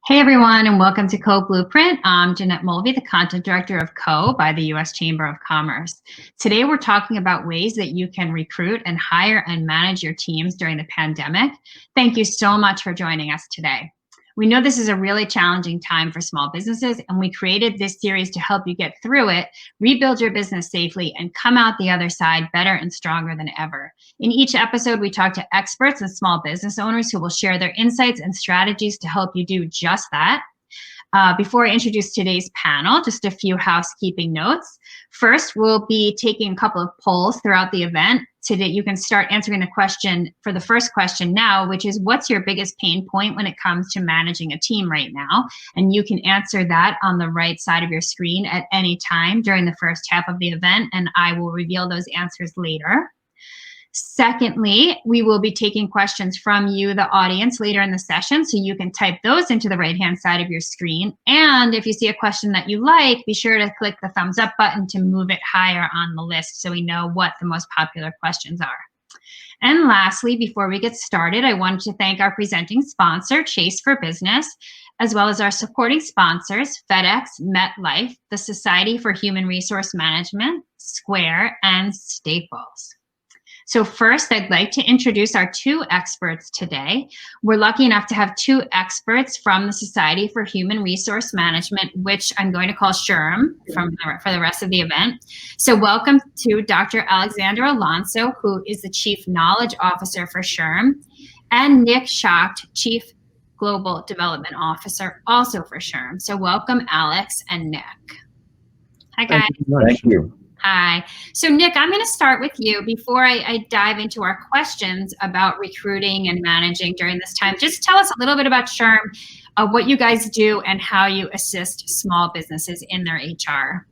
Hey everyone, and welcome to Co Blueprint. I'm Jeanette Mulvey, the content director of Co by the U.S. Chamber of Commerce. Today we're talking about ways that you can recruit and hire and manage your teams during the pandemic. Thank you so much for joining us today. We know this is a really challenging time for small businesses, and we created this series to help you get through it, rebuild your business safely, and come out the other side better and stronger than ever. In each episode, we talk to experts and small business owners who will share their insights and strategies to help you do just that. Before I introduce today's panel, just a few housekeeping notes. First, we'll be taking a couple of polls throughout the event. Today, you can start answering the question for the first question now, which is, what's your biggest pain point when it comes to managing a team right now? And you can answer that on the right side of your screen at any time during the first half of the event, and I will reveal those answers later. Secondly, we will be taking questions from you, the audience, later in the session, so you can type those into the right-hand side of your screen. And if you see a question that you like, be sure to click the thumbs up button to move it higher on the list so we know what the most popular questions are. And lastly, before we get started, I wanted to thank our presenting sponsor, Chase for Business, as well as our supporting sponsors, FedEx, MetLife, the Society for Human Resource Management, Square, and Staples. So first, I'd like to introduce our two experts today. We're lucky enough to have two experts from the Society for Human Resource Management, which I'm going to call SHRM for the rest of the event. So welcome to Dr. Alexander Alonso, who is the Chief Knowledge Officer for SHRM, and Nick Schacht, Chief Global Development Officer, also for SHRM. So welcome, Alex and Nick. Hi, guys. Thank you. Hi. So Nick, I'm going to start with you before I dive into our questions about recruiting and managing during this time. Just tell us a little bit about SHRM, what you guys do, and how you assist small businesses in their HR.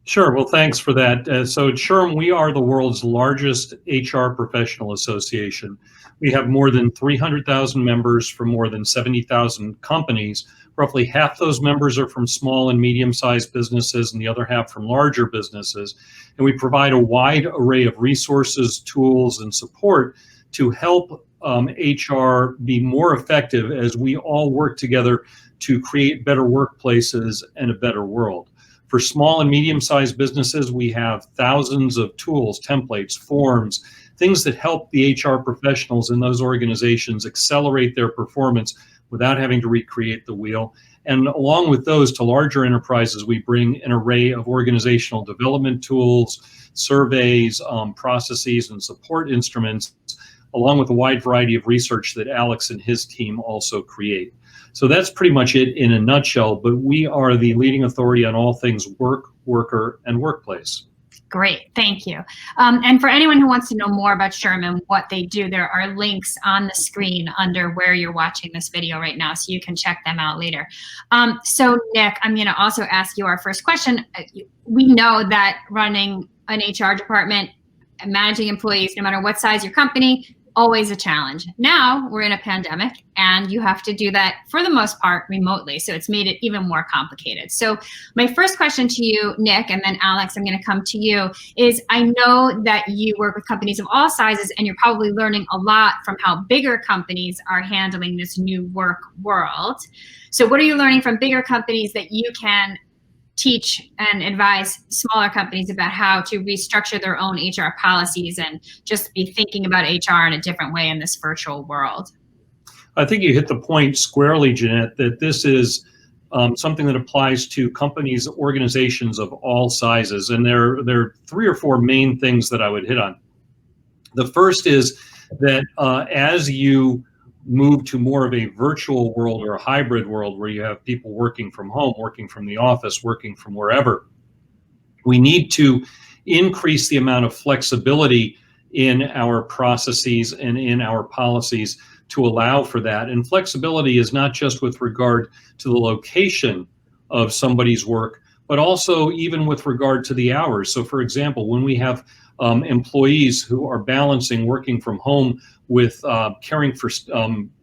Sure. Well, thanks for that. So at SHRM, we are the world's largest HR professional association. We have more than 300,000 members from more than 70,000 companies. Roughly half those members are from small and medium-sized businesses and the other half from larger businesses. And we provide a wide array of resources, tools, and support to help HR be more effective as we all work together to create better workplaces and a better world. For small and medium-sized businesses, we have thousands of tools, templates, forms, things that help the HR professionals in those organizations accelerate their performance without having to recreate the wheel. And along with those, to larger enterprises, we bring an array of organizational development tools, surveys, processes, and support instruments, along with a wide variety of research that Alex and his team also create. So that's pretty much it in a nutshell, but we are the leading authority on all things work, worker, and workplace. Great, thank you. And for anyone who wants to know more about SHRM and what they do, there are links on the screen under where you're watching this video right now, so you can check them out later. So Nick, I'm going to also ask you our first question. We know that running an HR department and managing employees, no matter what size your company, always a challenge. Now we're in a pandemic and you have to do that for the most part remotely. So it's made it even more complicated. So my first question to you, Nick, and then Alex, I'm going to come to you, is I know that you work with companies of all sizes and you're probably learning a lot from how bigger companies are handling this new work world. So what are you learning from bigger companies that you can teach and advise smaller companies about how to restructure their own HR policies and just be thinking about HR in a different way in this virtual world? I think you hit the point squarely, Jeanette, that this is something that applies to companies, organizations of all sizes. And there are three or four main things that I would hit on. The first is that as you move to more of a virtual world or a hybrid world where you have people working from home, working from the office, working from wherever, we need to increase the amount of flexibility in our processes and in our policies to allow for that. And flexibility is not just with regard to the location of somebody's work, but also even with regard to the hours. So for example, when we have employees who are balancing working from home with caring for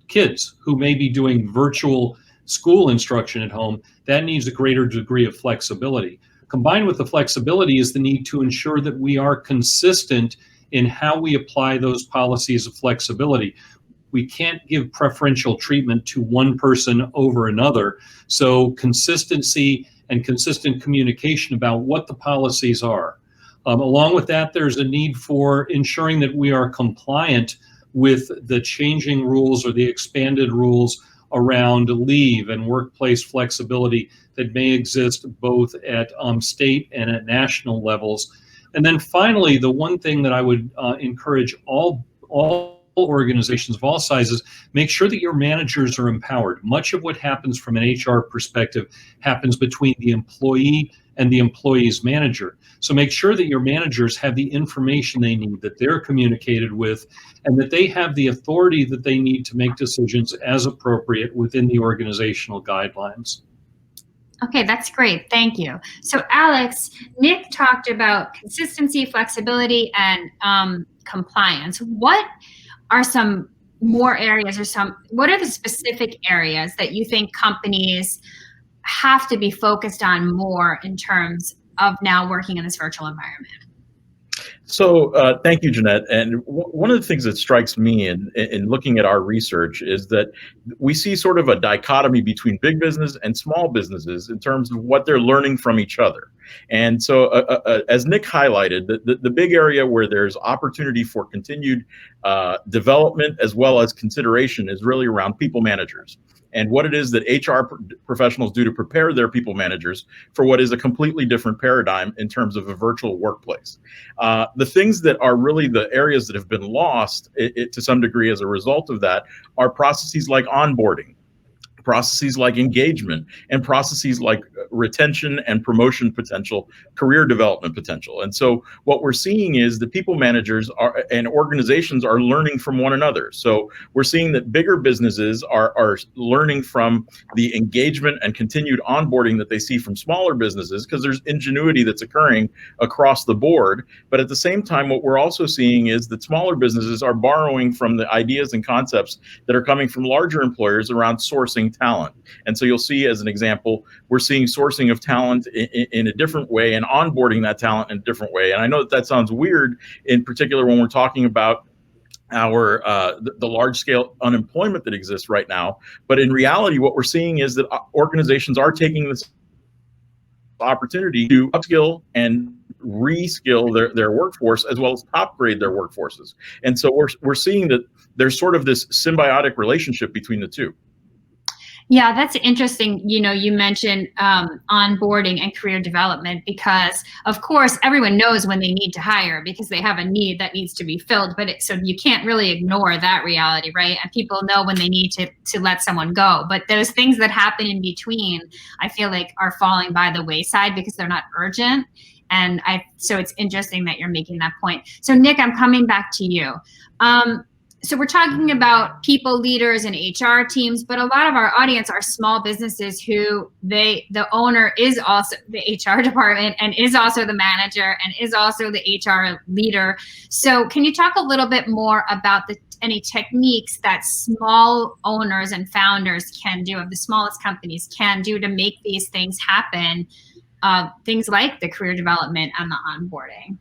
kids who may be doing virtual school instruction at home, that needs a greater degree of flexibility. Combined with the flexibility is the need to ensure that we are consistent in how we apply those policies of flexibility. we can't give preferential treatment to one person over another. So consistency and consistent communication about what the policies are. Along with that, there's a need for ensuring that we are compliant with the changing rules or the expanded rules around leave and workplace flexibility that may exist both at state and at national levels. And then finally, the one thing that I would encourage all organizations of all sizes, make sure that your managers are empowered. Much of what happens from an HR perspective happens between the employee and the employee's manager. So make sure that your managers have the information they need, that they're communicated with, and that they have the authority that they need to make decisions as appropriate within the organizational guidelines. Okay, that's great. Thank you. So Alex, Nick talked about consistency, flexibility, and compliance. What are some more areas, or what are the specific areas that you think companies have to be focused on more in terms of now working in this virtual environment? So thank you, Jeanette. And one of the things that strikes me in looking at our research is that we see sort of a dichotomy between big business and small businesses in terms of what they're learning from each other. And so as Nick highlighted, the big area where there's opportunity for continued development as well as consideration is really around people managers, and what it is that HR professionals do to prepare their people managers for what is a completely different paradigm in terms of a virtual workplace. The things that are really the areas that have been lost to some degree as a result of that are processes like onboarding, processes like engagement, and processes like retention and promotion potential, career development potential. And so what we're seeing is that people managers and organizations are learning from one another. So we're seeing that bigger businesses are learning from the engagement and continued onboarding that they see from smaller businesses, because there's ingenuity that's occurring across the board. But at the same time, what we're also seeing is that smaller businesses are borrowing from the ideas and concepts that are coming from larger employers around sourcing talent. And so you'll see, as an example, we're seeing sourcing of talent in a different way and onboarding that talent in a different way. And I know that sounds weird, in particular when we're talking about our the large scale unemployment that exists right now. But in reality, what we're seeing is that organizations are taking this opportunity to upskill and reskill their workforce, as well as upgrade their workforces. And so we're seeing that there's sort of this symbiotic relationship between the two. Yeah, that's interesting. You know, you mentioned onboarding and career development, because of course everyone knows when they need to hire because they have a need that needs to be filled. But so you can't really ignore that reality, right? And people know when they need to let someone go. But those things that happen in between, I feel like, are falling by the wayside because they're not urgent. And so it's interesting that you're making that point. So Nick, I'm coming back to you. So we're talking about people, leaders, and HR teams, but a lot of our audience are small businesses who the owner is also the HR department and is also the manager and is also the HR leader. So can you talk a little bit more about any techniques that small owners and founders can do, of the smallest companies can do, to make these things happen, things like the career development and the onboarding?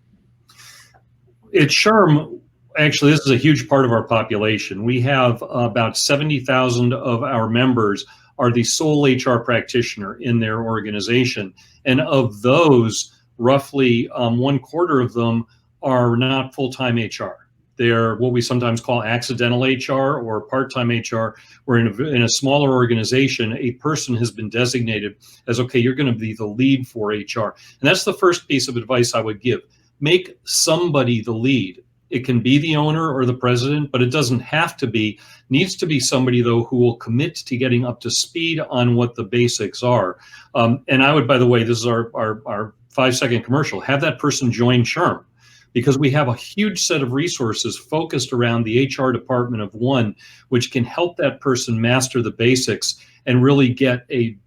At SHRM, actually, this is a huge part of our population. We have about 70,000 of our members are the sole HR practitioner in their organization. And of those, roughly 1/4 of them are not full-time HR. They're what we sometimes call accidental HR or part-time HR, where in a smaller organization, a person has been designated as, okay, you're going to be the lead for HR. And that's the first piece of advice I would give. Make somebody the lead. It can be the owner or the president, but it doesn't have to be. Needs to be somebody, though, who will commit to getting up to speed on what the basics are. And I would, by the way, this is our 5-second commercial, have that person join SHRM, because we have a huge set of resources focused around the HR department of one, which can help that person master the basics and really get a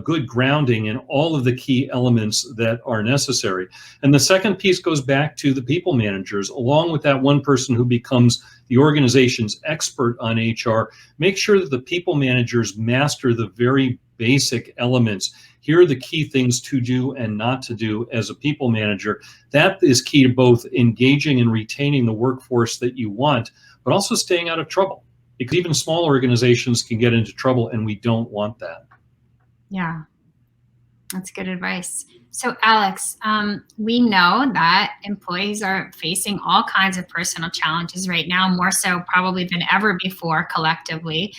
good grounding in all of the key elements that are necessary. And the second piece goes back to the people managers, along with that one person who becomes the organization's expert on HR. Make sure that the people managers master the very basic elements. Here are the key things to do and not to do as a people manager. That is key to both engaging and retaining the workforce that you want, but also staying out of trouble. because even small organizations can get into trouble, and we don't want that. Yeah, that's good advice. So Alex, we know that employees are facing all kinds of personal challenges right now, more so probably than ever before collectively.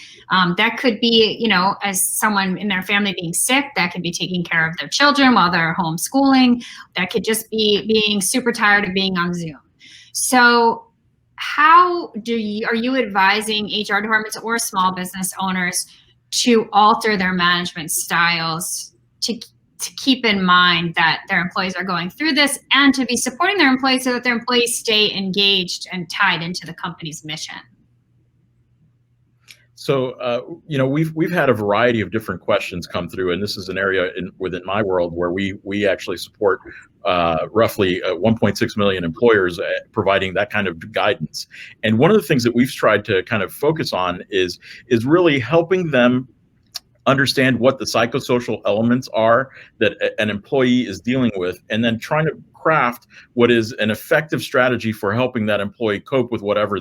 That could be, you know, as someone in their family being sick, that could be taking care of their children while they're homeschooling. That could just be being super tired of being on Zoom. So how are you advising HR departments or small business owners to alter their management styles to keep in mind that their employees are going through this, and to be supporting their employees so that their employees stay engaged and tied into the company's mission? So, you know, we've had a variety of different questions come through, and this is an area within my world where we actually support roughly 1.6 million employers providing that kind of guidance. And one of the things that we've tried to kind of focus on is really helping them understand what the psychosocial elements are that an employee is dealing with, and then trying to craft what is an effective strategy for helping that employee cope with whatever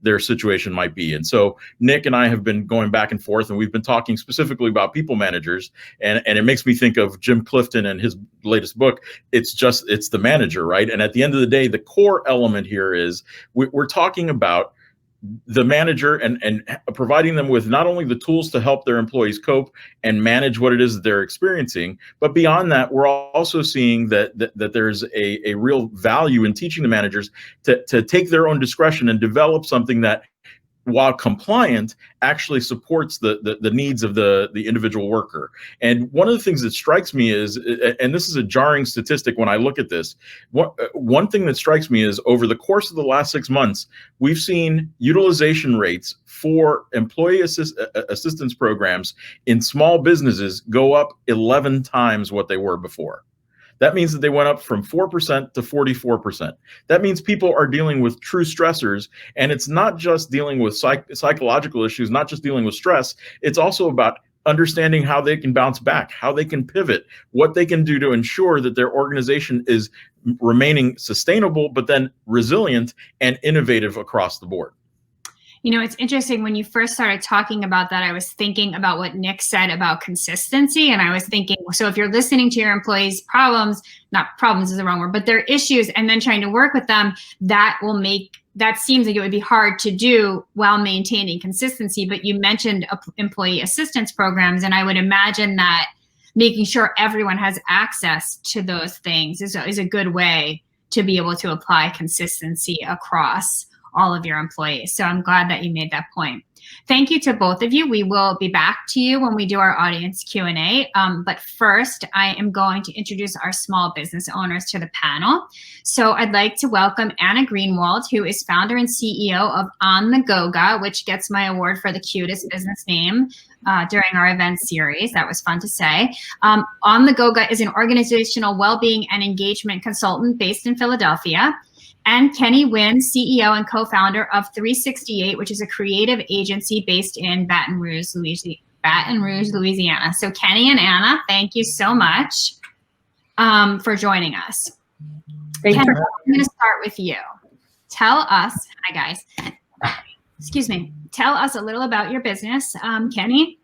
their situation might be. And so Nick and I have been going back and forth, and we've been talking specifically about people managers, and it makes me think of Jim Clifton and his latest book. It's the manager, right? And at the end of the day, the core element here is we're talking about the manager and providing them with not only the tools to help their employees cope and manage what it is that they're experiencing, but beyond that, we're also seeing that there's a real value in teaching the managers to take their own discretion and develop something that, while compliant, actually supports the needs of the individual worker. And one of the things that strikes me is, and this is a jarring statistic when I look at this, one thing that strikes me is over the course of the last 6 months, we've seen utilization rates for employee assistance programs in small businesses go up 11 times what they were before. That means that they went up from 4% to 44%. That means people are dealing with true stressors, and it's not just dealing with psychological issues, not just dealing with stress. It's also about understanding how they can bounce back, how they can pivot, what they can do to ensure that their organization is remaining sustainable, but then resilient and innovative across the board. You know, it's interesting, when you first started talking about that, I was thinking about what Nick said about consistency. And I was thinking, so if you're listening to your employees' problems, not problems is the wrong word, but their issues, and then trying to work with them, that seems like it would be hard to do while maintaining consistency. But you mentioned employee assistance programs, and I would imagine that making sure everyone has access to those things is a good way to be able to apply consistency across all of your employees. So I'm glad that you made that point. Thank you to both of you. We will be back to you when we do our audience Q&A. But first, I am going to introduce our small business owners to the panel. So I'd like to welcome Anna Greenwald, who is founder and CEO of On the Go-Ga, which gets my award for the cutest business name during our event series. That was fun to say. On the Go-Ga is an organizational well-being and engagement consultant based in Philadelphia. And Kenny Wynn, CEO and co-founder of 368, which is a creative agency based in Baton Rouge, Louisiana. So Kenny and Anna, thank you so much for joining us. Thank you. Kenny, I'm going to start with you. Tell us, hi guys, excuse me, tell us a little about your business, Kenny.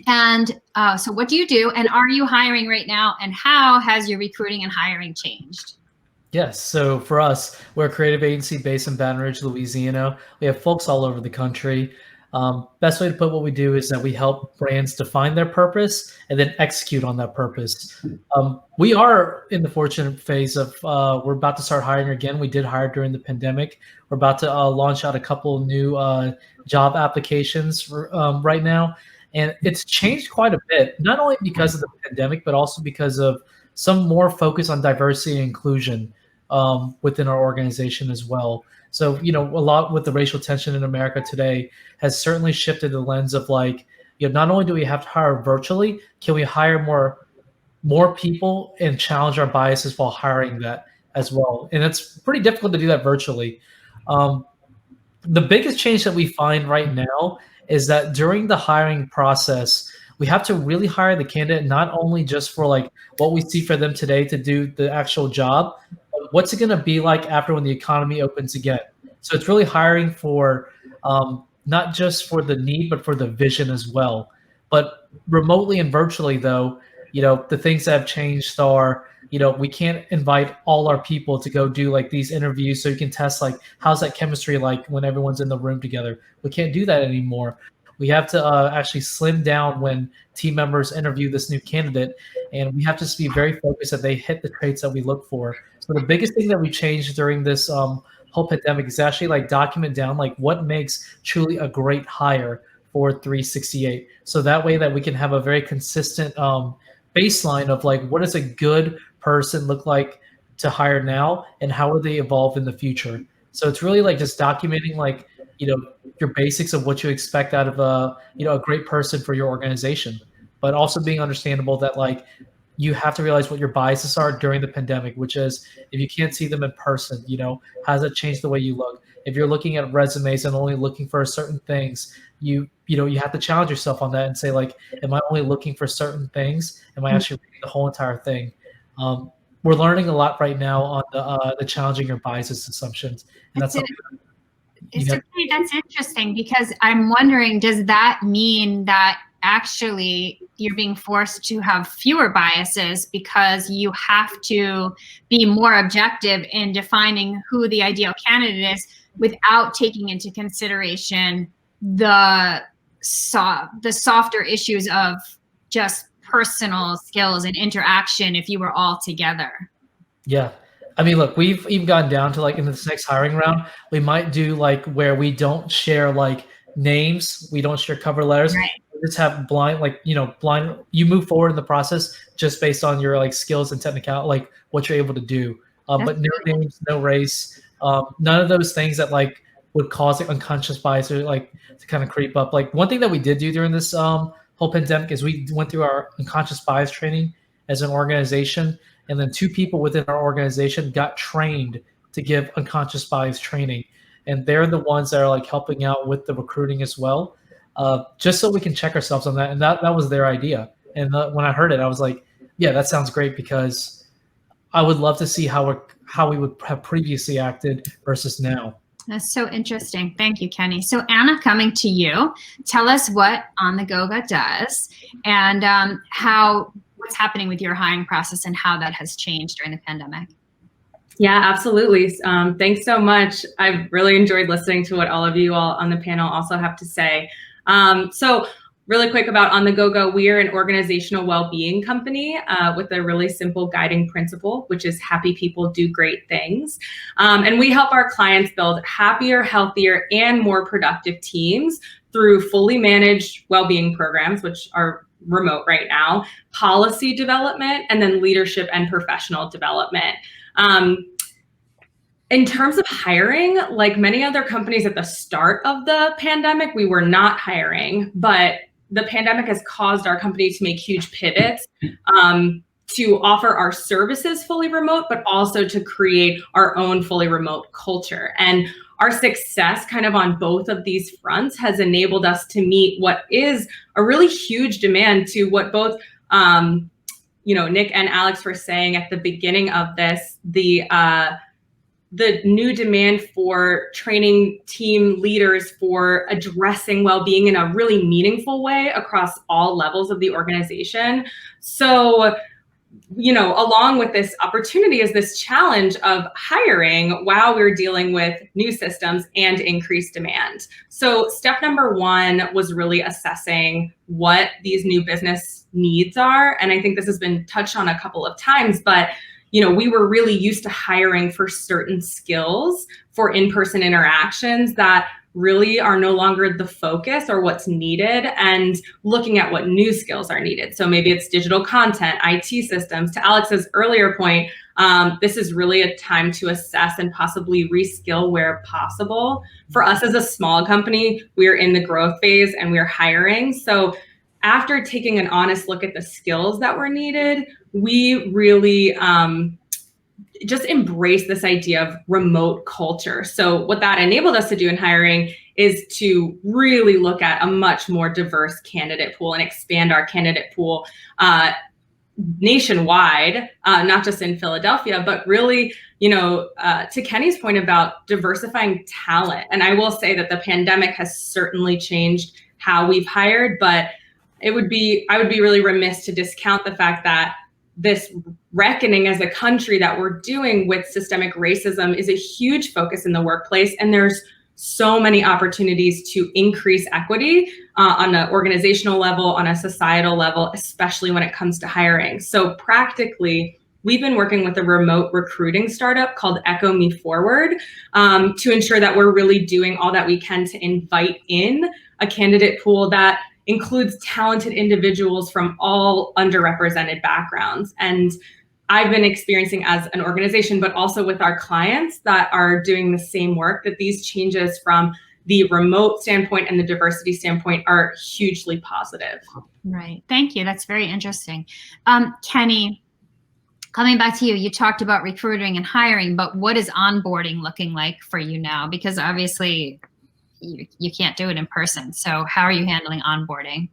And so what do you do, and are you hiring right now, and how has your recruiting and hiring changed? Yes. So for us, we're a creative agency based in Baton Rouge, Louisiana. We have folks all over the country. Best way to put what we do is that we help brands define their purpose and then execute on that purpose. We are in the fortunate phase of we're about to start hiring again. We did hire during the pandemic. We're about to launch out a couple new job applications right now. And it's changed quite a bit, not only because of the pandemic, but also because of some more focus on diversity and inclusion within our organization as well. So, you know, a lot with the racial tension in America today has certainly shifted the lens of like, you know, not only do we have to hire virtually, can we hire more people and challenge our biases while hiring that as well? And it's pretty difficult to do that virtually. The biggest change that we find right now is that during the hiring process, we have to really hire the candidate, not only just for like what we see for them today to do the actual job, but what's it going to be like after when the economy opens again. So it's really hiring for, not just for the need, but for the vision as well. But remotely and virtually, though, the things that have changed are, we can't invite all our people to go do like these interviews so you can test like how's that chemistry like when everyone's in the room together. We can't do that anymore. We have to actually slim down when team members interview this new candidate, and we have to just be very focused that they hit the traits that we look for. So the biggest thing that we changed during this whole pandemic is actually like document down like what makes truly a great hire for 368. So that way that we can have a very consistent baseline of like what does a good person look like to hire now and how will they evolve in the future. So it's really like just documenting like your basics of what you expect out of a great person for your organization, but also being understandable that like you have to realize what your biases are during the pandemic, which is if you can't see them in person, how does it change the way you look? If you're looking at resumes and only looking for certain things, you have to challenge yourself on that and say like, am I only looking for certain things? Am I actually reading the whole entire thing? We're learning a lot right now on the challenging your biases assumptions, and that's something. That's interesting because I'm wondering, does that mean that actually you're being forced to have fewer biases because you have to be more objective in defining who the ideal candidate is without taking into consideration the softer issues of just personal skills and interaction if you were all together? Yeah. I mean, look, we've even gotten down to like in this next hiring round, we might do like where we don't share like names, we don't share cover letters. Right. We just have blind, you move forward in the process just based on your like skills and technical, like what you're able to do. But no names, no race, none of those things that like would cause like unconscious bias or like to kind of creep up. Like one thing that we did do during this whole pandemic is we went through our unconscious bias training as an organization. And then 2 people within our organization got trained to give unconscious bias training. And they're the ones that are like helping out with the recruiting as well, just so we can check ourselves on that. And that was their idea. And when I heard it, I was like, yeah, that sounds great because I would love to see how we would have previously acted versus now. That's so interesting. Thank you, Kenny. So Anna, coming to you, tell us what On the Goga does and what's happening with your hiring process and how that has changed during the pandemic. Yeah, absolutely. Thanks so much. I've really enjoyed listening to what all of you all on the panel also have to say. So really quick about On the Goga, we are an organizational well-being company with a really simple guiding principle, which is happy people do great things. And we help our clients build happier, healthier, and more productive teams through fully managed well-being programs, which are remote right now, policy development, and then leadership and professional development. In terms of hiring, like many other companies at the start of the pandemic, we were not hiring, but the pandemic has caused our company to make huge pivots to offer our services fully remote, but also to create our own fully remote culture. And our success kind of on both of these fronts has enabled us to meet what is a really huge demand to what both Nick and Alex were saying at the beginning of this, the new demand for training team leaders for addressing well-being in a really meaningful way across all levels of the organization. So, along with this opportunity is this challenge of hiring while we're dealing with new systems and increased demand. So step number 1 was really assessing what these new business needs are. And I think this has been touched on a couple of times, but we were really used to hiring for certain skills for in-person interactions that really are no longer the focus or what's needed, and looking at what new skills are needed. So maybe it's digital content, IT systems. To Alex's earlier point, this is really a time to assess and possibly reskill where possible. For us as a small company, we are in the growth phase and we're hiring. So after taking an honest look at the skills that were needed, we really just embrace this idea of remote culture. So what that enabled us to do in hiring is to really look at a much more diverse candidate pool and expand our candidate pool nationwide, not just in Philadelphia, but really, to Kenny's point about diversifying talent. And I will say that the pandemic has certainly changed how we've hired, but I would be really remiss to discount the fact that this reckoning as a country that we're doing with systemic racism is a huge focus in the workplace. And there's so many opportunities to increase equity on an organizational level, on a societal level, especially when it comes to hiring. So practically, we've been working with a remote recruiting startup called Echo Me Forward to ensure that we're really doing all that we can to invite in a candidate pool that includes talented individuals from all underrepresented backgrounds. And I've been experiencing as an organization, but also with our clients that are doing the same work, that these changes from the remote standpoint and the diversity standpoint are hugely positive. Right. Thank you. That's very interesting. Kenny, coming back to you, you talked about recruiting and hiring, but what is onboarding looking like for you now? Because obviously you can't do it in person. So how are you handling onboarding?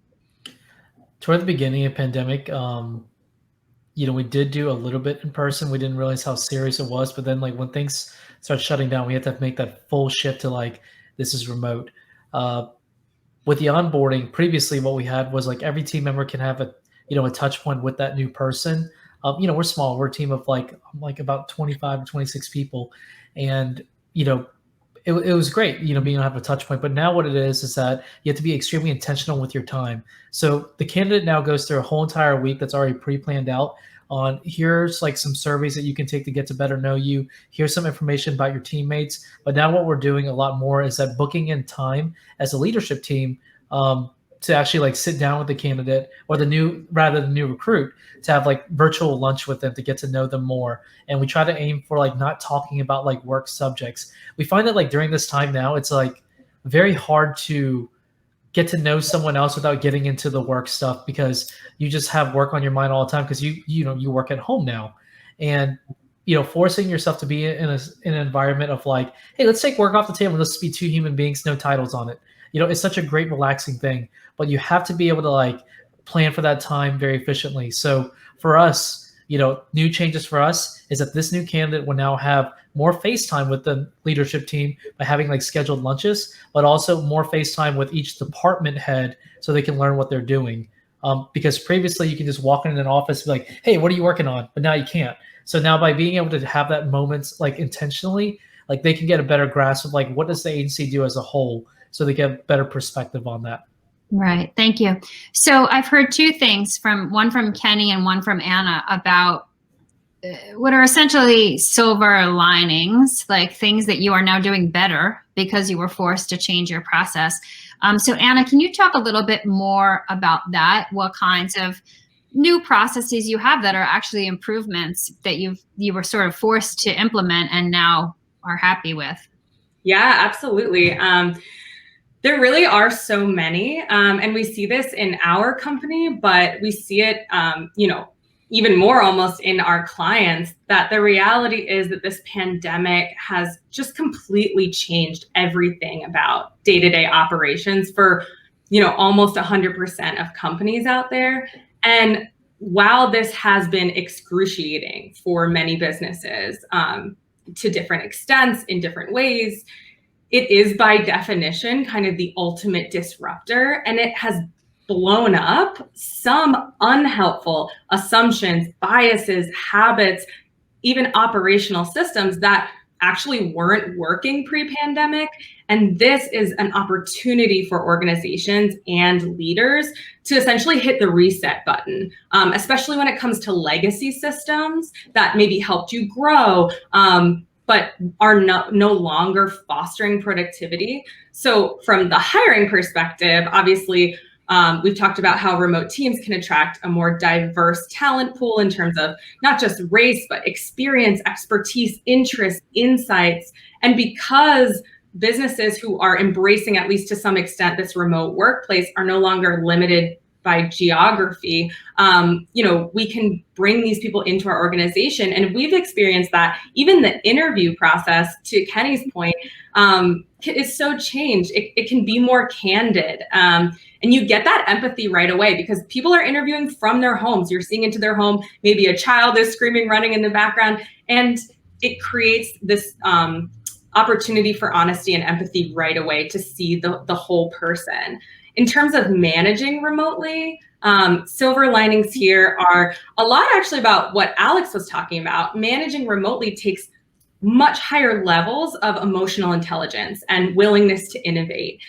Toward the beginning of pandemic, we did do a little bit in person. We didn't realize how serious it was, but then when things started shutting down, we had to make that full shift to this is remote. With the onboarding, previously what we had was every team member can have a touch point with that new person. We're small. We're a team of about 25 to 26 people, and it was great, being able to have a touch point. But now what it is that you have to be extremely intentional with your time. So the candidate now goes through a whole entire week that's already pre-planned out on here's some surveys that you can take to get to better know you. Here's some information about your teammates. But now what we're doing a lot more is that booking in time as a leadership team to actually sit down with the candidate or the new recruit to have virtual lunch with them to get to know them more. And we try to aim for not talking about work subjects. We find that during this time now, it's very hard to get to know someone else without getting into the work stuff, because you just have work on your mind all the time because you work at home now. And forcing yourself to be in an environment of hey, let's take work off the table. Let's be two human beings, no titles on it. It's such a great relaxing thing, but you have to be able to plan for that time very efficiently. So for us, new changes for us is that this new candidate will now have more face time with the leadership team by having scheduled lunches, but also more face time with each department head so they can learn what they're doing. Because previously you can just walk in an office and be hey, what are you working on? But now you can't. So now by being able to have that moments intentionally, they can get a better grasp of what does the agency do as a whole, so they get a better perspective on that. Right. Thank you. So I've heard two things, one from Kenny and one from Anna, about what are essentially silver linings, things that you are now doing better because you were forced to change your process. So Anna, can you talk a little bit more about that? What kinds of new processes you have that are actually improvements that you were sort of forced to implement and now are happy with? Yeah, absolutely. There really are so many, and we see this in our company, but we see it, even more almost in our clients, that the reality is that this pandemic has just completely changed everything about day-to-day operations for, almost 100% of companies out there. And while this has been excruciating for many businesses to different extents, in different ways, it is by definition kind of the ultimate disruptor, and it has blown up some unhelpful assumptions, biases, habits, even operational systems that actually weren't working pre-pandemic. And this is an opportunity for organizations and leaders to essentially hit the reset button, especially when it comes to legacy systems that maybe helped you grow, but are no longer fostering productivity. So from the hiring perspective, obviously, we've talked about how remote teams can attract a more diverse talent pool in terms of not just race, but experience, expertise, interests, insights. And because businesses who are embracing, at least to some extent, this remote workplace are no longer limited by geography, we can bring these people into our organization. And we've experienced that even the interview process, to Kenny's point, is so changed. It can be more candid. And you get that empathy right away because people are interviewing from their homes. You're seeing into their home. Maybe a child is screaming, running in the background. And it creates this opportunity for honesty and empathy right away to see the whole person. In terms of managing remotely, silver linings here are a lot actually about what Alex was talking about. Managing remotely takes much higher levels of emotional intelligence and willingness to innovate.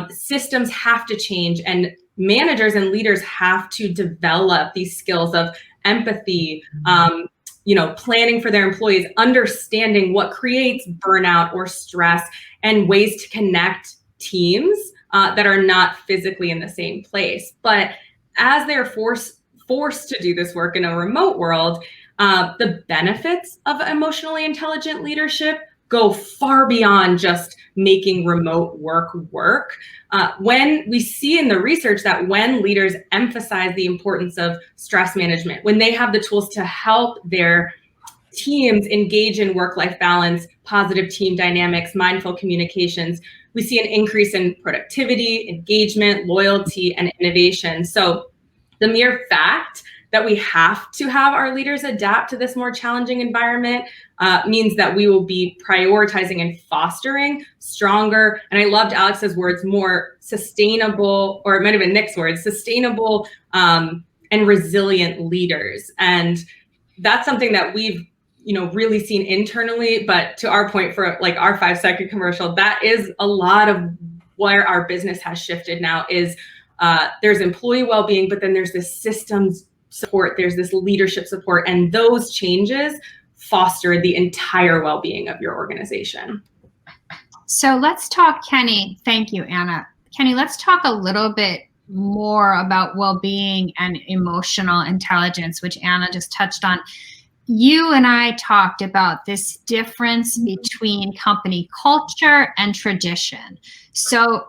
Systems have to change, and managers and leaders have to develop these skills of empathy, planning for their employees, understanding what creates burnout or stress, and ways to connect teams that are not physically in the same place. But as they're forced to do this work in a remote world, the benefits of emotionally intelligent leadership go far beyond just making remote work. When we see in the research that when leaders emphasize the importance of stress management, when they have the tools to help their teams engage in work-life balance, positive team dynamics, mindful communications, we see an increase in productivity, engagement, loyalty, and innovation. So the mere fact that we have to have our leaders adapt to this more challenging environment means that we will be prioritizing and fostering stronger, and I loved Alex's words, more sustainable, or it might have been Nick's words, sustainable and resilient leaders. And that's something that we've really seen internally, but to our point for like our 5-second commercial, that is a lot of where our business has shifted now is there's employee well-being, but then there's this systems support, there's this leadership support, and those changes foster the entire well-being of your organization. So let's talk, Kenny. Thank you, Anna. Kenny, let's talk a little bit more about well-being and emotional intelligence, which Anna just touched on. You and I talked about this difference between company culture and tradition. So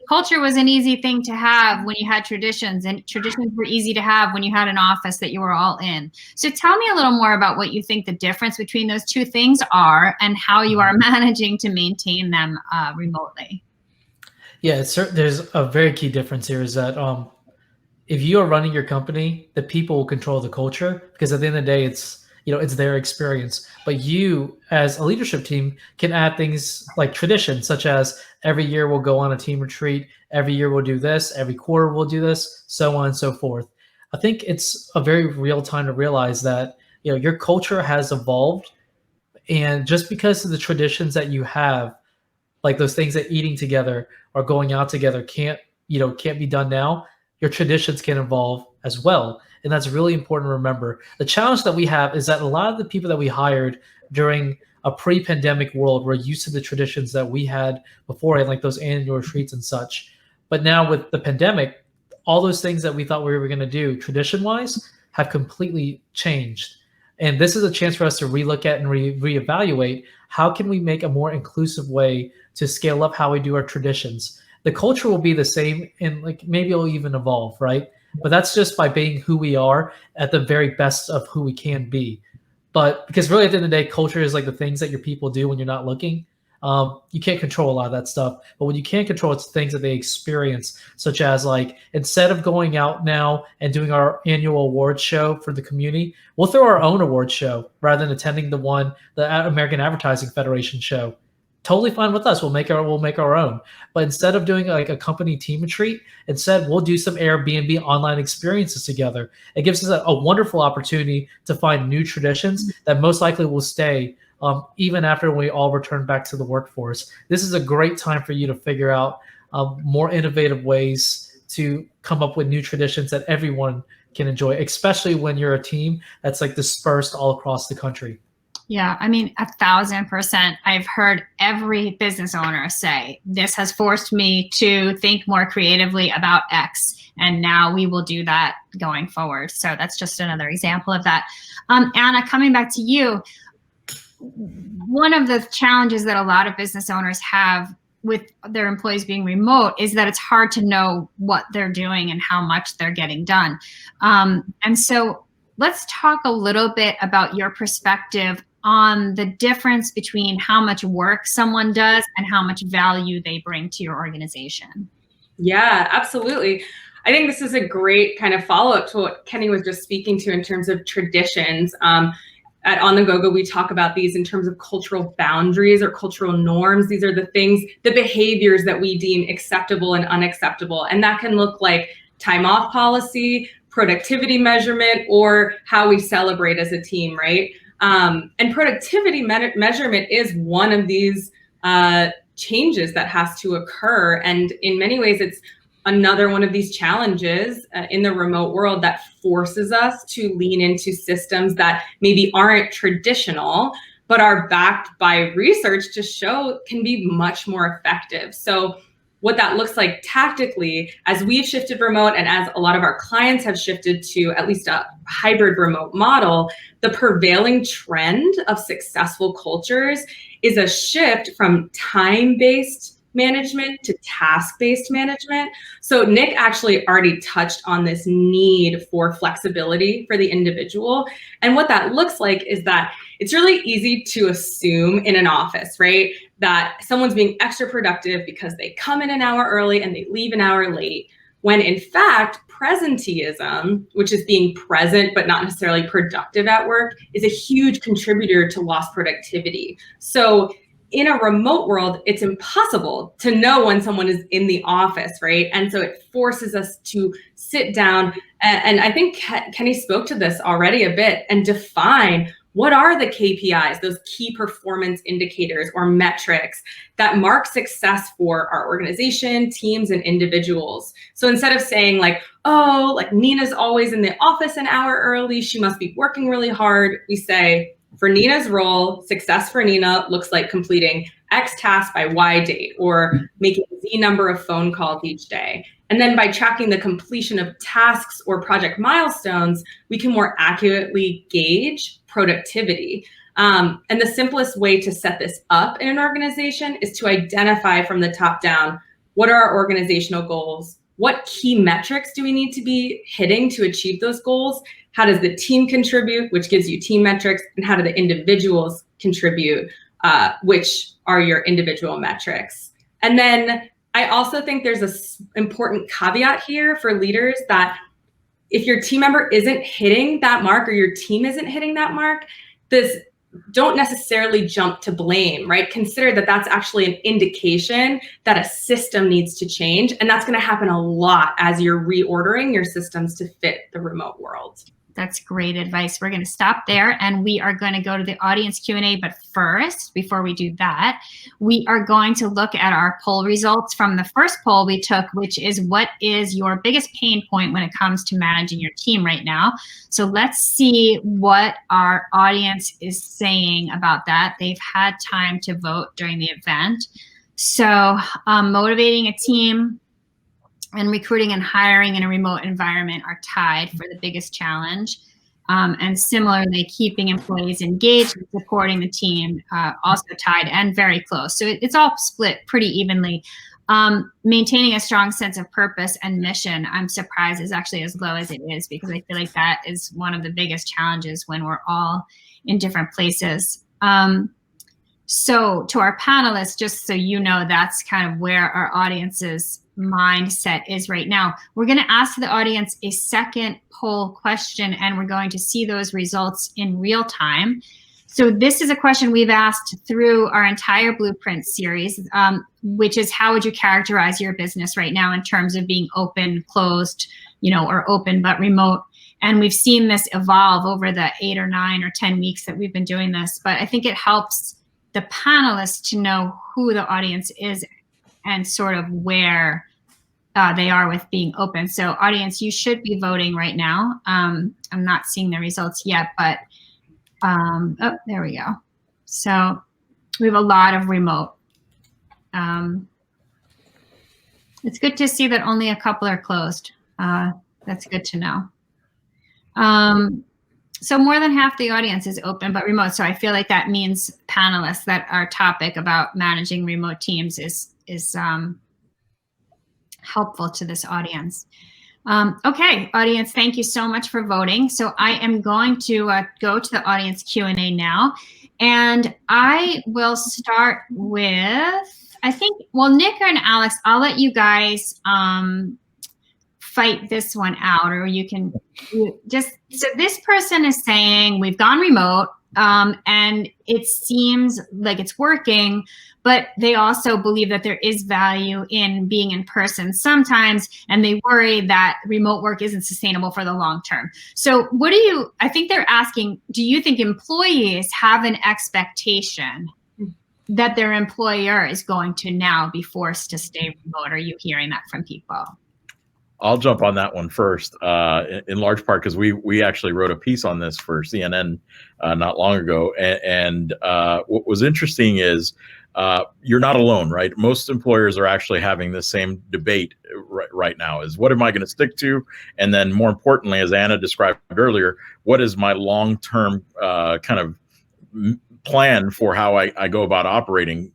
culture was an easy thing to have when you had traditions, and traditions were easy to have when you had an office that you were all in. So tell me a little more about what you think the difference between those two things are and how you are managing to maintain them remotely. Yeah, there's a very key difference here is that if you are running your company, the people will control the culture, because at the end of the day, it's their experience. But you, as a leadership team, can add things like traditions, such as every year we'll go on a team retreat, every year we'll do this, every quarter we'll do this, so on and so forth. I think it's a very real time to realize that your culture has evolved, and just because of the traditions that you have, like those things that eating together or going out together can't be done now, your traditions can evolve as well. And that's really important to remember. The challenge that we have is that a lot of the people that we hired during a pre-pandemic world were used to the traditions that we had beforehand, like those annual retreats and such. But now with the pandemic, all those things that we thought we were going to do tradition-wise have completely changed. And this is a chance for us to relook at and reevaluate how can we make a more inclusive way to scale up how we do our traditions. The culture will be the same, and maybe it'll even evolve, right? But that's just by being who we are at the very best of who we can be. But because really at the end of the day, culture is like the things that your people do when you're not looking. You can't control a lot of that stuff. But what you can control, it's things that they experience, such as instead of going out now and doing our annual awards show for the community, we'll throw our own awards show rather than attending the American Advertising Federation show. Totally fine with us. We'll make our own. But instead of doing a company team retreat, instead we'll do some Airbnb online experiences together. It gives us a wonderful opportunity to find new traditions that most likely will stay even after we all return back to the workforce. This is a great time for you to figure out more innovative ways to come up with new traditions that everyone can enjoy, especially when you're a team that's dispersed all across the country. Yeah, 1,000%. I've heard every business owner say, this has forced me to think more creatively about X, and now we will do that going forward. So that's just another example of that. Anna, coming back to you, one of the challenges that a lot of business owners have with their employees being remote is that it's hard to know what they're doing and how much they're getting done. And so let's talk a little bit about your perspective on the difference between how much work someone does and how much value they bring to your organization. Yeah, absolutely. I think this is a great kind of follow-up to what Kenny was just speaking to in terms of traditions. At On the Go-Go, we talk about these in terms of cultural boundaries or cultural norms. These are the things, the behaviors that we deem acceptable and unacceptable. And that can look like time off policy, productivity measurement, or how we celebrate as a team, right? And productivity measurement is one of these changes that has to occur. And in many ways, it's another one of these challenges in the remote world that forces us to lean into systems that maybe aren't traditional, but are backed by research to show can be much more effective. So what that looks like tactically, as we've shifted remote and as a lot of our clients have shifted to at least a hybrid remote model, the prevailing trend of successful cultures is a shift from time-based management to task-based management. So Nick actually already touched on this need for flexibility for the individual. And what that looks like is that it's really easy to assume in an office, right, that someone's being extra productive because they come in an hour early and they leave an hour late, when in fact, presenteeism, which is being present but not necessarily productive at work, is a huge contributor to lost productivity. So in a remote world, it's impossible to know when someone is in the office, right? And so it forces us to sit down, and I think Kenny spoke to this already a bit, and define what are the KPIs, those key performance indicators or metrics that mark success for our organization, teams, and individuals. So instead of saying like, oh, like Nina's always in the office an hour early, she must be working really hard, we say, for Nina's role, success for Nina looks like completing X task by Y date, or making Z number of phone calls each day. And then by tracking the completion of tasks or project milestones, we can more accurately gauge productivity. And the simplest way to set this up in an organization is to identify from the top down, what are our organizational goals? What key metrics do we need to be hitting to achieve those goals? How does the team contribute, which gives you team metrics? And how do the individuals contribute, which are your individual metrics? And then I also think there's an important caveat here for leaders that if your team member isn't hitting that mark or your team isn't hitting that mark, don't necessarily jump to blame, right? Consider that that's actually an indication that a system needs to change. And that's going to happen a lot as you're reordering your systems to fit the remote world. That's great advice. We're going to stop there and we are going to go to the audience Q&A. But first, before we do that, we are going to look at our poll results from the first poll we took, which is what is your biggest pain point when it comes to managing your team right now? So let's see what our audience is saying about that. They've had time to vote during the event. So motivating a team and recruiting and hiring in a remote environment are tied for the biggest challenge. And similarly, keeping employees engaged and supporting the team also tied and very close. So it's all split pretty evenly. Maintaining a strong sense of purpose and mission, I'm surprised is actually as low as it is, because I feel like that is one of the biggest challenges when we're all in different places. So to our panelists, just so you know, that's kind of where our audience's mindset is right now. We're going to ask the audience a second poll question, and we're going to see those results in real time. So this is a question we've asked through our entire Blueprint series, which is, how would you characterize your business right now in terms of being open, closed, or open but remote? And we've seen this evolve over the 8 or 9 or 10 weeks that we've been doing this. But I think it helps the panelists to know who the audience is and sort of where they are with being open. So audience, you should be voting right now. I'm not seeing the results yet, but oh, there we go. So we have a lot of remote. It's good to see that only a couple are closed. That's good to know. So more than half the audience is open but remote. So I feel like that means panelists, that our topic about managing remote teams is helpful to this audience. Okay, audience, thank you so much for voting. So I am going to go to the audience Q&A now, and I will start with, I think, well, Nick and Alex, I'll let you guys fight this one out, or you can just, so this person is saying we've gone remote, and it seems like it's working, but they also believe that there is value in being in person sometimes, and they worry that remote work isn't sustainable for the long term. So what do you, I think they're asking, do you think employees have an expectation that their employer is going to now be forced to stay remote? Are you hearing that from people? I'll jump on that one first, in large part because we actually wrote a piece on this for CNN not long ago. And what was interesting is you're not alone, right? Most employers are actually having the same debate right now, is what am I going to stick to? And then more importantly, as Anna described earlier, what is my long-term kind of plan for how I go about operating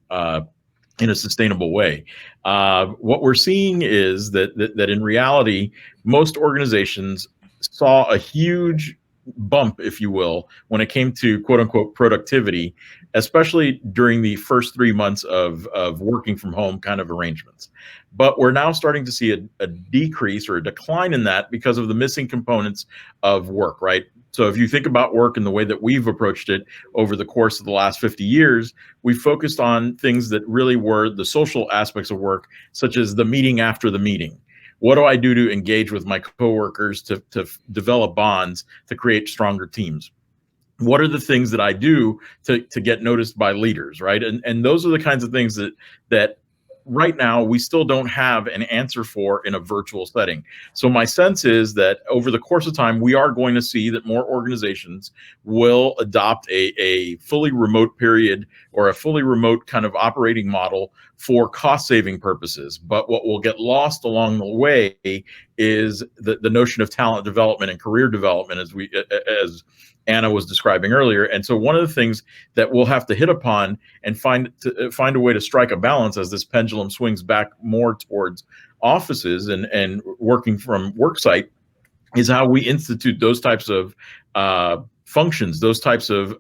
in a sustainable way. What we're seeing is that in reality, most organizations saw a huge bump, if you will, when it came to quote unquote productivity, especially during the first 3 months of working from home kind of arrangements. But we're now starting to see a decrease or a decline in that because of the missing components of work, right? So if you think about work and the way that we've approached it over the course of the last 50 years, we focused on things that really were the social aspects of work, such as the meeting after the meeting. What do I do to engage with my coworkers to develop bonds, to create stronger teams? What are the things that I do to get noticed by leaders, right? And those are the kinds of things that right now we still don't have an answer for in a virtual setting. So my sense is that over the course of time, we are going to see that more organizations will adopt a fully remote period or a fully remote kind of operating model for cost saving purposes. But what will get lost along the way is the notion of talent development and career development, as Anna was describing earlier. And so one of the things that we'll have to hit upon and find a way to strike a balance as this pendulum swings back more towards offices and working from worksite is how we institute those types of functions, those types of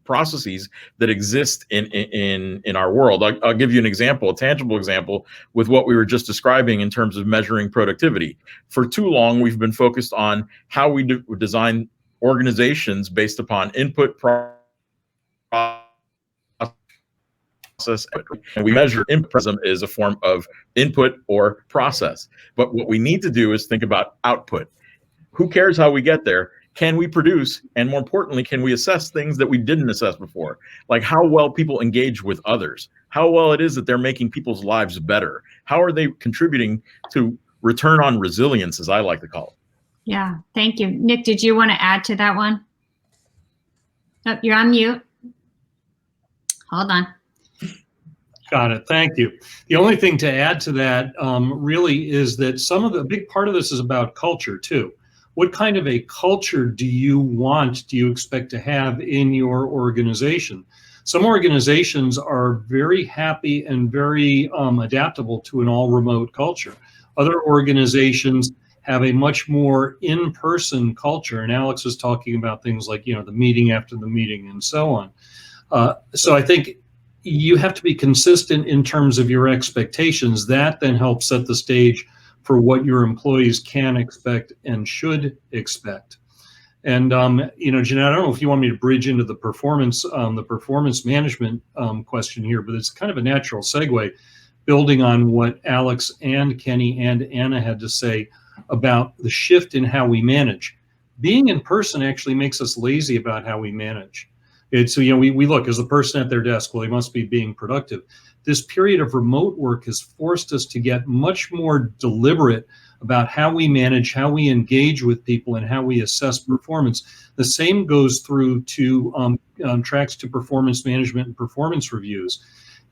processes that exist in our world. I'll give you an example, a tangible example, with what we were just describing in terms of measuring productivity. For too long, we've been focused on how we design organizations based upon input process, and we measure input as a form of input or process. But what we need to do is think about output. Who cares how we get there? Can we produce? And more importantly, can we assess things that we didn't assess before? Like how well people engage with others, how well it is that they're making people's lives better. How are they contributing to return on resilience, as I like to call it? Yeah, thank you. Nick, did you want to add to that one? Oh, you're on mute. Hold on. Got it. Thank you. The only thing to add to that really is that a big part of this is about culture too. What kind of a culture do you expect to have in your organization? Some organizations are very happy and very adaptable to an all remote culture. Other organizations have a much more in-person culture. And Alex was talking about things like, the meeting after the meeting and so on. So I think you have to be consistent in terms of your expectations. That then helps set the stage for what your employees can expect and should expect. And, Jeanette, I don't know if you want me to bridge into the performance management question here, but it's kind of a natural segue, building on what Alex and Kenny and Anna had to say about the shift in how we manage. Being in person actually makes us lazy about how we manage. So, we look as the person at their desk, well, they must be being productive. This period of remote work has forced us to get much more deliberate about how we manage, how we engage with people, and how we assess performance. The same goes through to tracks to performance management and performance reviews.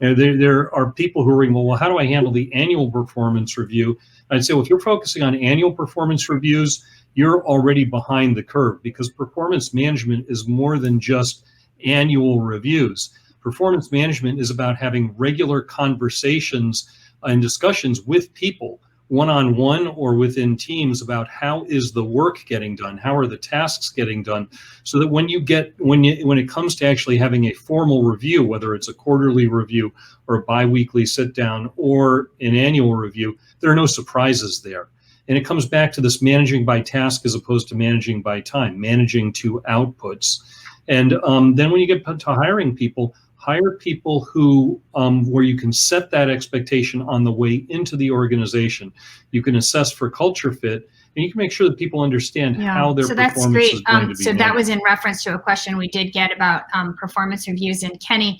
And there are people who are saying, well, how do I handle the annual performance review? I'd say, well, if you're focusing on annual performance reviews, you're already behind the curve, because performance management is more than just annual reviews. Performance management is about having regular conversations and discussions with people, one-on-one or within teams, about how is the work getting done, how are the tasks getting done, so that when it comes to actually having a formal review, whether it's a quarterly review or a bi-weekly sit down or an annual review, there are no surprises there. And it comes back to this managing by task as opposed to managing by time, managing to outputs. And then when you get to hiring people, hire people who, where you can set that expectation on the way into the organization. You can assess for culture fit, and you can make sure that people understand how their performance is going to be. So that was in reference to a question we did get about performance reviews. And Kenny,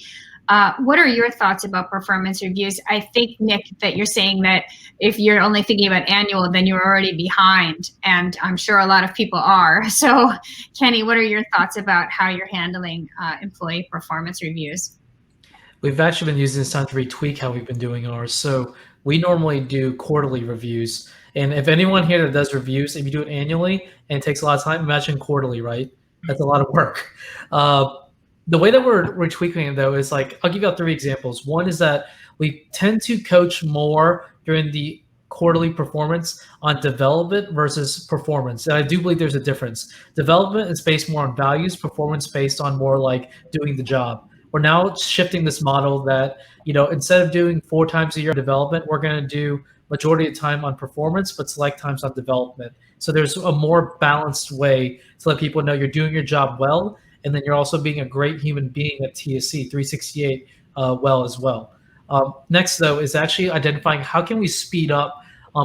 what are your thoughts about performance reviews? I think, Nick, that you're saying that if you're only thinking about annual, then you're already behind, and I'm sure a lot of people are. So, Kenny, what are your thoughts about how you're handling employee performance reviews? We've actually been using this time to retweak how we've been doing ours. So we normally do quarterly reviews. And if anyone here that does reviews, if you do it annually and it takes a lot of time, imagine quarterly, right? That's a lot of work. The way that we're retweaking it, though, is like, I'll give you 3 examples. One is that we tend to coach more during the quarterly performance on development versus performance. And I do believe there's a difference. Development is based more on values, performance based on more like doing the job. We're now shifting this model that, instead of doing 4 times a year development, we're going to do majority of the time on performance, but select times on development. So there's a more balanced way to let people know you're doing your job well, and then you're also being a great human being at TSC 368 well as well. Next, though, is actually identifying how can we speed up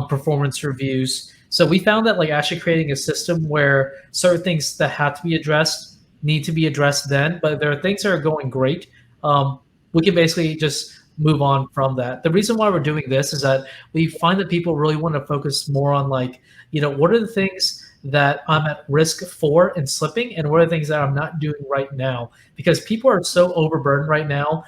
performance reviews. So we found that actually creating a system where certain things that have to be addressed need to be addressed then, but there are things that are going great. We can basically just move on from that. The reason why we're doing this is that we find that people really want to focus more on what are the things that I'm at risk for and slipping, and what are the things that I'm not doing right now? Because people are so overburdened right now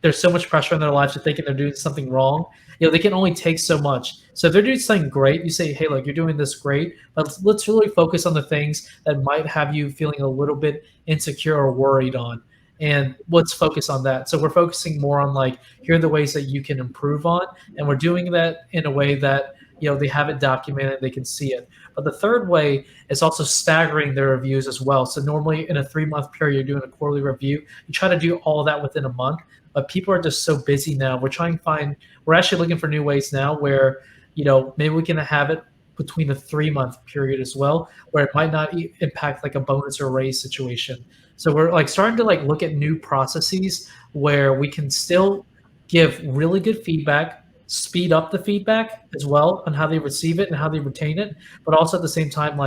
there's so much pressure in their lives to thinking they're doing something wrong. They can only take so much. So if they're doing something great, you say, hey, look, you're doing this great, but let's really focus on the things that might have you feeling a little bit insecure or worried on. And let's focus on that. So we're focusing more on here are the ways that you can improve on. And we're doing that in a way that, they have it documented, they can see it. But the third way is also staggering their reviews as well. So normally in a 3-month period, you're doing a quarterly review. You try to do all of that within a month, but people are just so busy now. We're actually looking for new ways now where, maybe we can have it between a 3-month period as well, where it might not impact a bonus or raise situation. So we're starting to look at new processes where we can still give really good feedback, speed up the feedback as well on how they receive it and how they retain it, but also at the same time,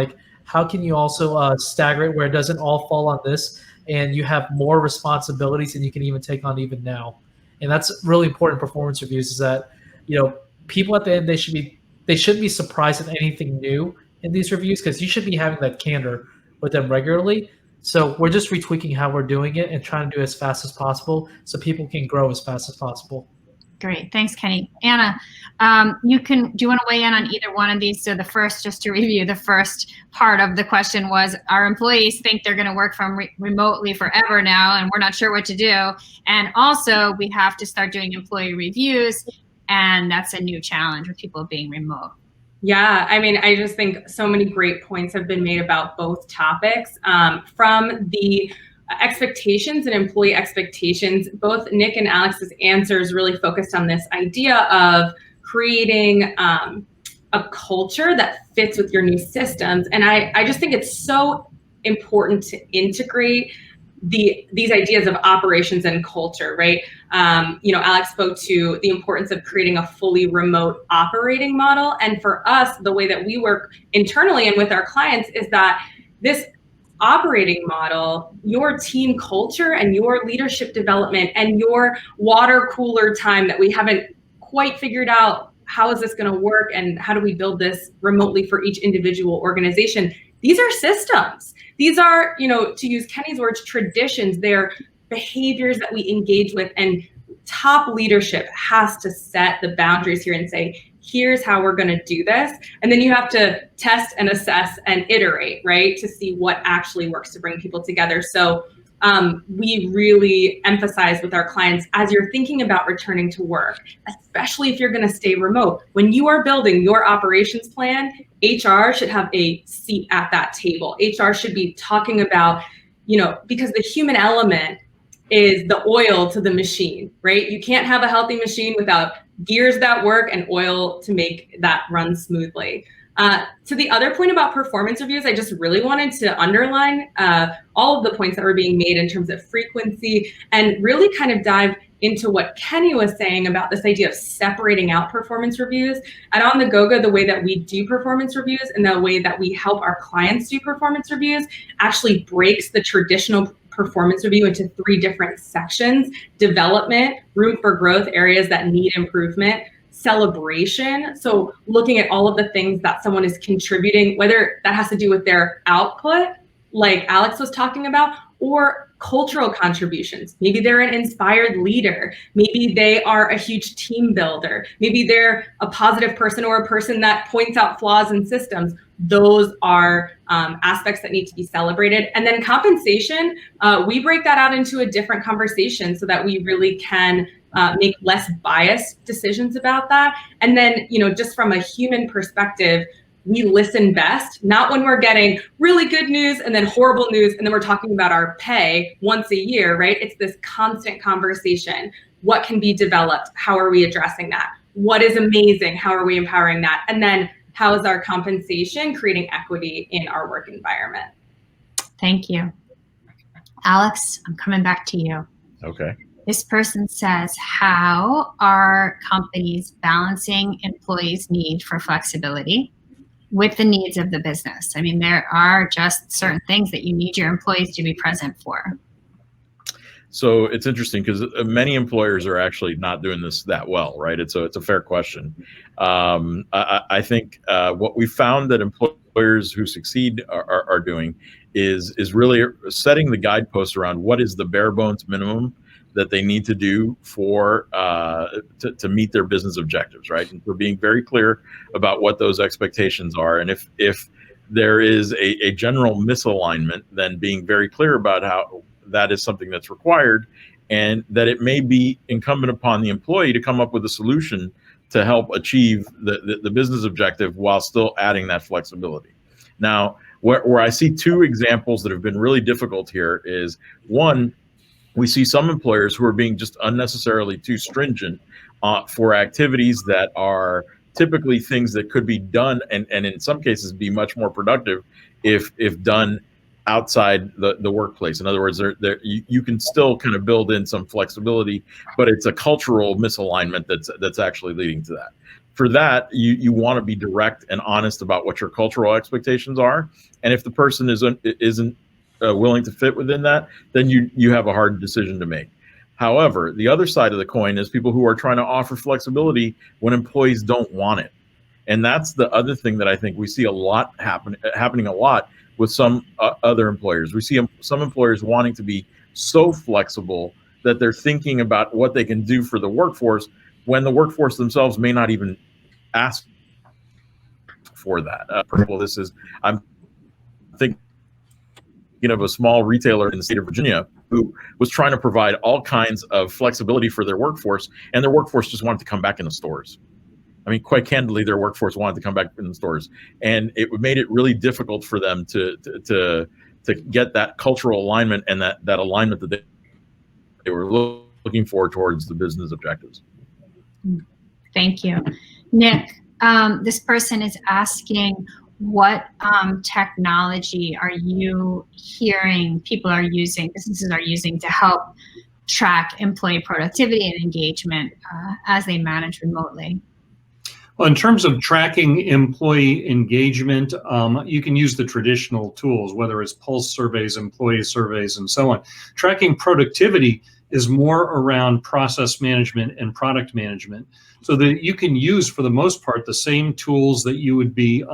how can you also stagger it where it doesn't all fall on this and you have more responsibilities than you can even take on even now. And that's really important in performance reviews, is that, people at the end, they shouldn't be surprised at anything new in these reviews, because you should be having that candor with them regularly. So we're just retweaking how we're doing it and trying to do it as fast as possible so people can grow as fast as possible. Great. Thanks, Kenny. Anna, do you want to weigh in on either one of these? So the first, just to review, the first part of the question was, our employees think they're going to work from remotely forever now, and we're not sure what to do. And also, we have to start doing employee reviews, and that's a new challenge with people being remote. Yeah, I just think so many great points have been made about both topics. From the expectations and employee expectations, both Nick and Alex's answers really focused on this idea of creating a culture that fits with your new systems. And I just think it's so important to integrate these ideas of operations and culture, right? Alex spoke to the importance of creating a fully remote operating model. And for us, the way that we work internally and with our clients is that this operating model, your team culture and your leadership development and your water cooler time that we haven't quite figured out, how is this going to work and how do we build this remotely for each individual organization? These are systems. These are, to use Kenny's words, traditions. They're behaviors that we engage with, and top leadership has to set the boundaries here and say, here's how we're going to do this. And then you have to test and assess and iterate, right, to see what actually works to bring people together. So we really emphasize with our clients, as you're thinking about returning to work, especially if you're going to stay remote, when you are building your operations plan, HR should have a seat at that table. HR should be talking about, because the human element is the oil to the machine, right? You can't have a healthy machine without gears that work and oil to make that run smoothly. To the other point about performance reviews, I just really wanted to underline all of the points that were being made in terms of frequency, and really kind of dive into what Kenny was saying about this idea of separating out performance reviews. At On The Go-Go, the way that we do performance reviews and the way that we help our clients do performance reviews actually breaks the traditional performance review into 3 different sections: development, room for growth, areas that need improvement, celebration. So looking at all of the things that someone is contributing, whether that has to do with their output, like Alex was talking about, or cultural contributions. Maybe they're an inspired leader. Maybe they are a huge team builder. Maybe they're a positive person or a person that points out flaws in systems. Those are aspects that need to be celebrated. And then compensation, we break that out into a different conversation so that we really can make less biased decisions about that. And then, just from a human perspective, we listen best, not when we're getting really good news and then horrible news, and then we're talking about our pay once a year, right? It's this constant conversation. What can be developed? How are we addressing that? What is amazing? How are we empowering that? And then how is our compensation creating equity in our work environment? Thank you. Alex, I'm coming back to you. Okay. This person says, how are companies balancing employees' need for flexibility with the needs of the business? I mean, there are just certain things that you need your employees to be present for. So it's interesting because many employers are actually not doing this that well, right? It's a fair question. I think what we found that employers who succeed are doing is really setting the guideposts around what is the bare bones minimum that they need to do for to meet their business objectives, right? And for being very clear about what those expectations are. And if there is a general misalignment, then being very clear about how that is something that's required, and that it may be incumbent upon the employee to come up with a solution to help achieve the business objective while still adding that flexibility. Now, where I see 2 examples that have been really difficult here is, one, we see some employers who are being just unnecessarily too stringent for activities that are typically things that could be done and in some cases be much more productive if done outside the workplace. In other words, you can still kind of build in some flexibility, but it's a cultural misalignment that's actually leading to that. For that, you want to be direct and honest about what your cultural expectations are, and if the person isn't willing to fit within that, then you have a hard decision to make. However, the other side of the coin is people who are trying to offer flexibility when employees don't want it, and that's the other thing that I think we see a lot happening a lot with some other employers. We see some employers wanting to be so flexible that they're thinking about what they can do for the workforce when the workforce themselves may not even ask for that. For example, I'm thinking of a small retailer in the state of Virginia who was trying to provide all kinds of flexibility for their workforce, and their workforce just wanted to come back in the stores. I mean, quite candidly, their workforce wanted to come back in the stores, and it made it really difficult for them to get that cultural alignment and that alignment that they were looking for towards the business objectives. Thank you. Nick, this person is asking, what technology are you hearing businesses are using to help track employee productivity and engagement as they manage remotely? Well, in terms of tracking employee engagement, you can use the traditional tools, whether it's pulse surveys, employee surveys, and so on. Tracking productivity is more around process management and product management, so that you can use, for the most part, the same tools that you would be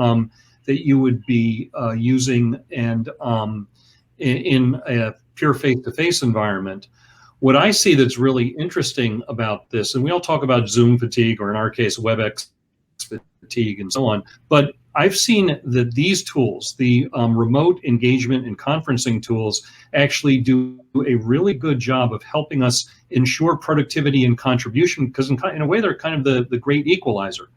using and in a pure face-to-face environment. What I see that's really interesting about this, and we all talk about Zoom fatigue, or in our case, WebEx fatigue and so on, but I've seen that these tools, the remote engagement and conferencing tools, actually do a really good job of helping us ensure productivity and contribution, because in a way they're kind of the great equalizer.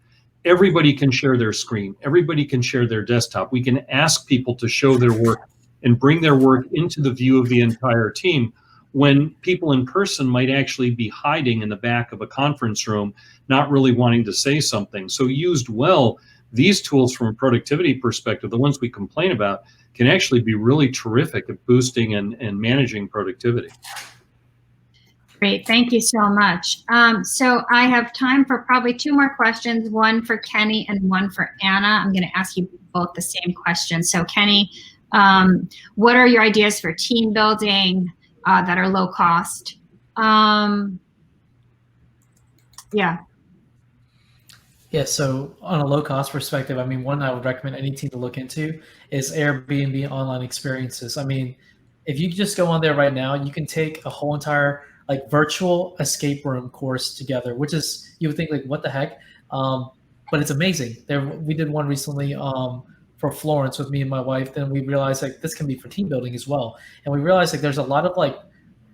Everybody can share their screen. Everybody can share their desktop. We can ask people to show their work and bring their work into the view of the entire team, when people in person might actually be hiding in the back of a conference room, not really wanting to say something. So used well, these tools from a productivity perspective, the ones we complain about, can actually be really terrific at boosting and managing productivity. Great, thank you so much. So I have time for probably 2 more questions, one for Kenny and one for Anna. I'm going to ask you both the same question. So Kenny, what are your ideas for team building that are low cost? Yeah, so on a low cost perspective, I mean, one I would recommend any team to look into is Airbnb online experiences. I mean, if you just go on there right now, you can take a whole entire like virtual escape room course together, which is, you would think like, what the heck? But it's amazing. We did one recently for Florence with me and my wife. Then we realized like this can be for team building as well. And we realized like there's a lot of like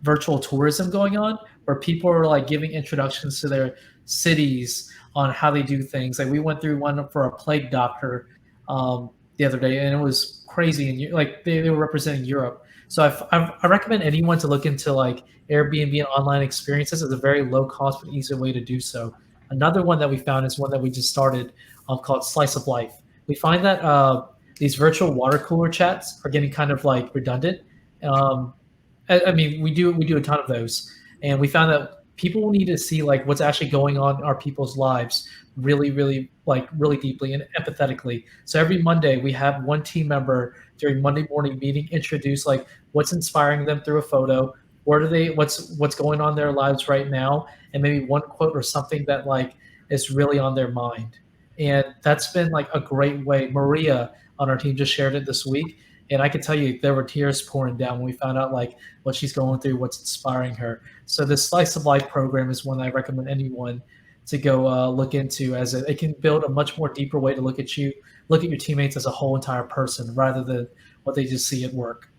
virtual tourism going on where people are like giving introductions to their cities on how they do things. Like we went through one for a plague doctor the other day, and it was crazy. And like they were representing Europe. So I recommend anyone to look into like Airbnb and online experiences as a very low cost but easy way to do so. Another one that we found is one that we just started called Slice of Life. We find that these virtual water cooler chats are getting kind of like redundant. I mean, we do a ton of those, and we found that people need to see like what's actually going on in our people's lives really deeply and empathetically. So every Monday we have one team member during Monday morning meeting introduce like what's inspiring them through a photo, what's going on in their lives right now, and maybe one quote or something that like is really on their mind. And that's been like a great way. Maria on our team just shared it this week, and I can tell you there were tears pouring down when we found out like what she's going through, what's inspiring her. So this Slice of Life program is one I recommend anyone to go look into, as it can build a much more deeper way to look at your teammates as a whole entire person rather than what they just see at work.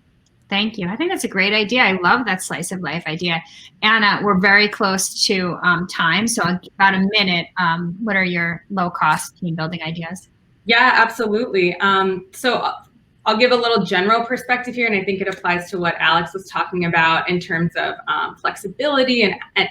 Thank you. I think that's a great idea. I love that Slice of Life idea. Anna, we're very close to time, so about a minute. What are your low-cost team building ideas? Yeah, absolutely. So I'll give a little general perspective here, and I think it applies to what Alex was talking about in terms of flexibility and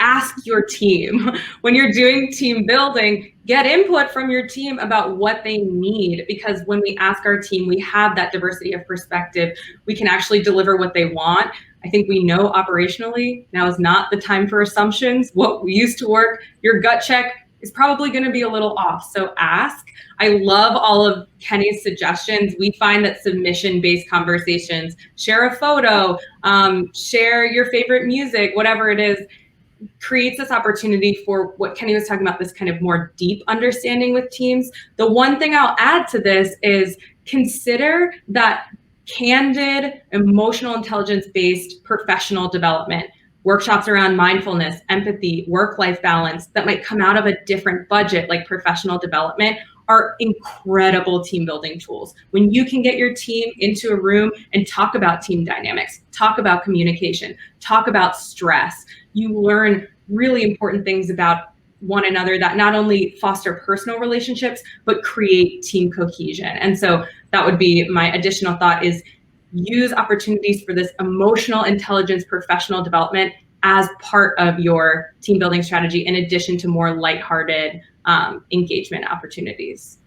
ask your team. When you're doing team building, get input from your team about what they need, because when we ask our team, we have that diversity of perspective. We can actually deliver what they want. I think we know operationally now is not the time for assumptions. What we used to work, your gut check is probably going to be a little off. So ask. I love all of Kenny's suggestions. We find that submission-based conversations, share a photo, share your favorite music, whatever it is, creates this opportunity for what Kenny was talking about, this kind of more deep understanding with teams. The one thing I'll add to this is consider that candid, emotional intelligence-based professional development, workshops around mindfulness, empathy, work-life balance that might come out of a different budget like professional development are incredible team building tools. When you can get your team into a room and talk about team dynamics, talk about communication, talk about stress, you learn really important things about one another that not only foster personal relationships, but create team cohesion. And so that would be my additional thought, is use opportunities for this emotional intelligence professional development as part of your team building strategy, in addition to more lighthearted engagement opportunities.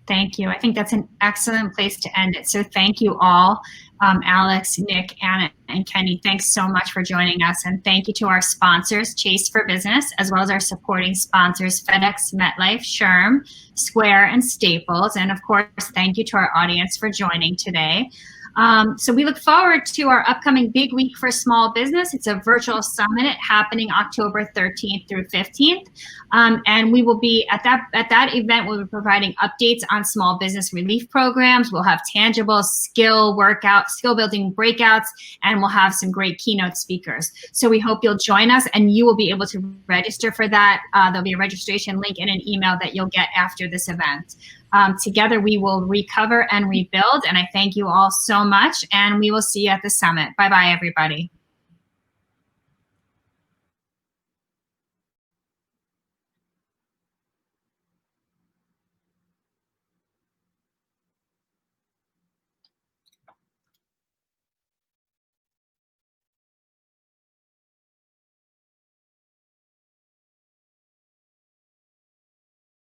Thank you. I think that's an excellent place to end it. So thank you all, Alex, Nick, Anna, and Kenny. Thanks so much for joining us. And thank you to our sponsors, Chase for Business, as well as our supporting sponsors, FedEx, MetLife, SHRM, Square, and Staples. And of course, thank you to our audience for joining today. So we look forward to our upcoming Big Week for Small Business. It's a virtual summit happening October 13th through 15th. And we will be at that event, we'll be providing updates on small business relief programs. We'll have tangible skill building breakouts, and we'll have some great keynote speakers. So we hope you'll join us, and you will be able to register for that. There'll be a registration link in an email that you'll get after this event. Together, we will recover and rebuild. And I thank you all so much. And we will see you at the summit. Bye-bye, everybody.